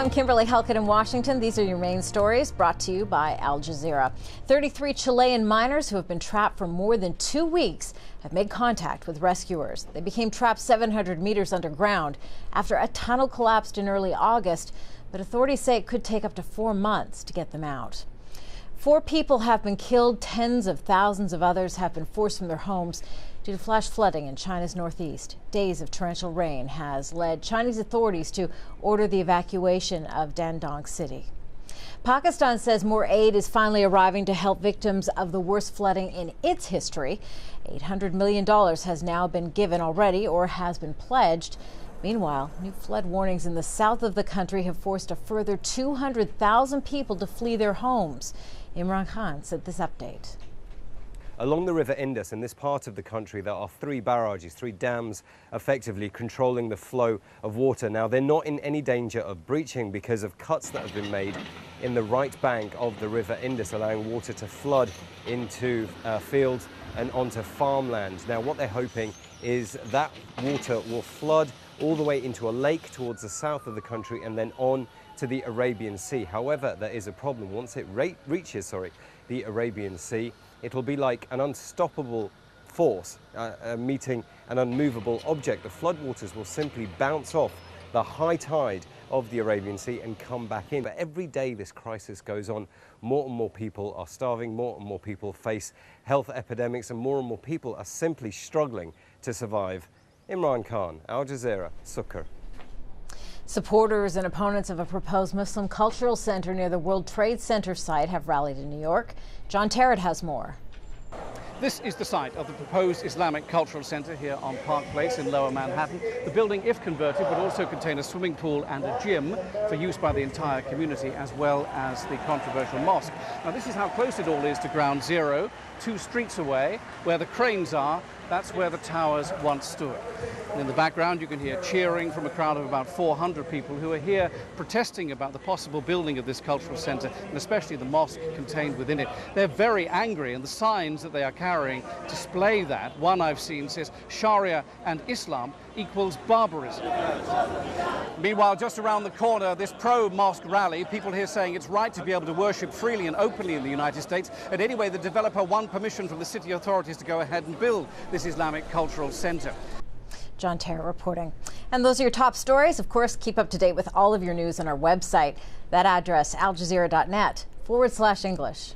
I'm Kimberly Helkett in Washington. These are your main stories brought to you by Al Jazeera. 33 Chilean miners who have been trapped for more than 2 weeks have made contact with rescuers. They became trapped 700 meters underground after a tunnel collapsed in early August, but authorities say it could take up to 4 months to get them out. 4 people have been killed. Tens of thousands of others have been forced from their homes due to flash flooding in China's northeast. Days of torrential rain has led Chinese authorities to order the evacuation of Dandong City. Pakistan says more aid is finally arriving to help victims of the worst flooding in its history. $800 million has now been given already or has been pledged. Meanwhile, new flood warnings in the south of the country have forced a further 200,000 people to flee their homes. Imran Khan said this update. Along the River Indus in this part of the country, there are 3 barrages, 3 dams effectively controlling the flow of water. Now, they're not in any danger of breaching because of cuts that have been made in the right bank of the River Indus, allowing water to flood into fields and onto farmland. Now, what they're hoping is that water will flood all the way into a lake towards the south of the country and then on to the Arabian Sea. However, there is a problem. Once it reaches the Arabian Sea, it'll be like an unstoppable force meeting an unmovable object. The floodwaters will simply bounce off the high tide of the Arabian Sea and come back in. But every day this crisis goes on, more and more people are starving, more and more people face health epidemics, and more people are simply struggling to survive. Imran Khan, Al Jazeera, Sukkar. Supporters and opponents of a proposed Muslim cultural center near the World Trade Center site have rallied in New York. John Terrett has more. This is the site of the proposed Islamic Cultural Center here on Park Place in Lower Manhattan. The building, if converted, would also contain a swimming pool and a gym for use by the entire community, as well as the controversial mosque. Now, this is how close it all is to Ground Zero, 2 streets away, where the cranes are. That's where the towers once stood. And in the background, you can hear cheering from a crowd of about 400 people who are here protesting about the possible building of this cultural center, and especially the mosque contained within it. They're very angry, and the signs that they are carrying display that. One I've seen says, Sharia and Islam equals barbarism. Meanwhile, just around the corner, this pro-mosque rally, people here saying it's right to be able to worship freely and openly in the United States. And anyway, the developer won permission from the city authorities to go ahead and build this Islamic Cultural Center. John Terrett reporting. And those are your top stories. Of course, keep up to date with all of your news on our website. That address, aljazeera.net/English.